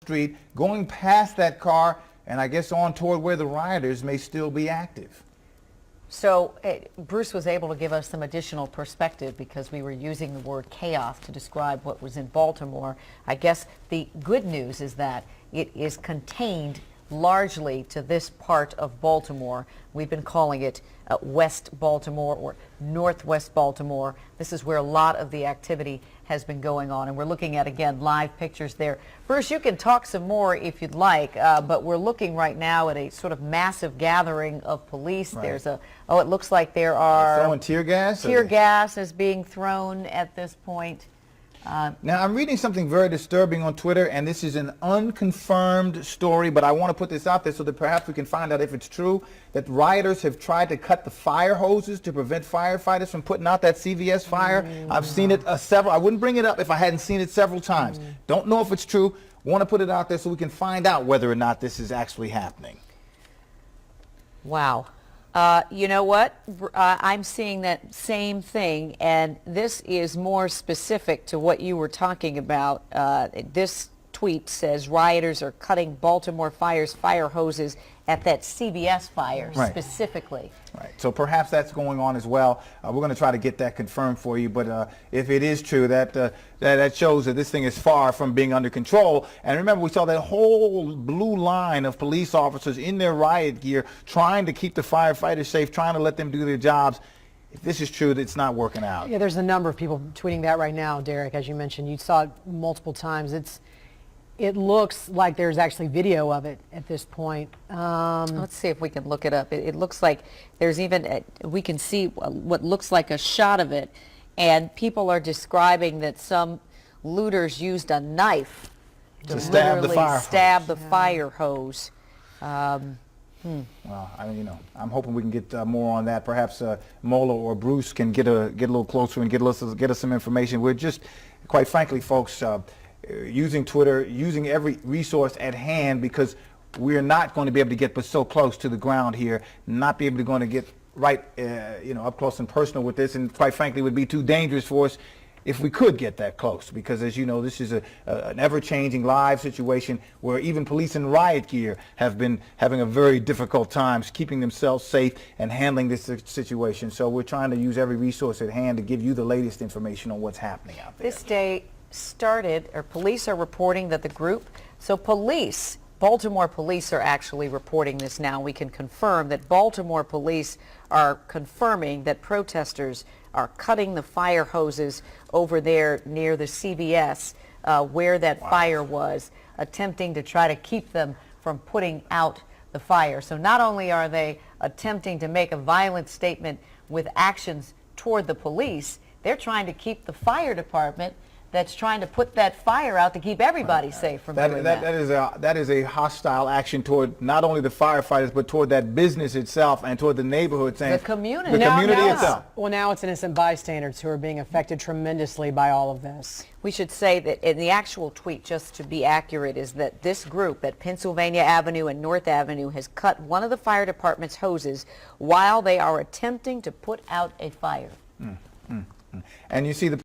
street, going past that car, and I guess on toward where the rioters may still be active. So Bruce was able to give us some additional perspective because we were using the word chaos to describe what was in Baltimore. I guess the good news is that it is contained largely to this part of Baltimore. We've been calling it West Baltimore or Northwest Baltimore. This is where a lot of the activity has been going on, and we're looking at, again, live pictures there. Bruce, you can talk some more if you'd like, but we're looking right now at a sort of massive gathering of police. Right. There's a, oh, it looks like there are... Throwing tear gas? Tear gas is being thrown at this point. Now, I'm reading something very disturbing on Twitter, and this is an unconfirmed story, but I want to put this out there so that perhaps we can find out if it's true, that rioters have tried to cut the fire hoses to prevent firefighters from putting out that CVS fire. I've seen it several. I wouldn't bring it up if I hadn't seen it several times. Don't know if it's true. Want to put it out there so we can find out whether or not this is actually happening. Wow. You know what? I'm seeing that same thing, and this is more specific to what you were talking about. This tweet says rioters are cutting Baltimore Fire's fire hoses at that CVS fire specifically. Right. So perhaps that's going on as well. We're going to try to get that confirmed for you. But if it is true, that shows that this thing is far from being under control. And remember, we saw that whole blue line of police officers in their riot gear trying to keep the firefighters safe, trying to let them do their jobs. If this is true, it's not working out. Yeah, there's a number of people tweeting that right now, Derek, as you mentioned. You saw it multiple times. It looks like there's actually video of it at this point. Let's see if we can look it up. It looks like there's even, we can see what looks like a shot of it, and people are describing that some looters used a knife to stab the fire hose. Well, I'm hoping we can get more on that. Perhaps Mola or Bruce can get a little closer and get us some information. We're just, quite frankly, folks, using Twitter, using every resource at hand, because we're not going to be able to get so close to the ground here, not be able to get right, up close and personal with this, and quite frankly, it would be too dangerous for us if we could get that close, because as you know, this is an ever-changing live situation where even police in riot gear have been having a very difficult time keeping themselves safe and handling this situation. So we're trying to use every resource at hand to give you the latest information on what's happening out there. This day started, or police are reporting that the group, so Baltimore police are actually reporting this now. We can confirm that Baltimore police are confirming that protesters are cutting the fire hoses over there near the CVS where that fire was, attempting to try to keep them from putting out the fire. So not only are they attempting to make a violent statement with actions toward the police, they're trying to keep the fire department that's trying to put that fire out to keep everybody safe from doing that. That is a hostile action toward not only the firefighters, but toward that business itself and toward the neighborhood. The community. The community itself. Well, now it's innocent bystanders who are being affected tremendously by all of this. We should say that in the actual tweet, just to be accurate, is that this group at Pennsylvania Avenue and North Avenue has cut one of the fire department's hoses while they are attempting to put out a fire. And you see the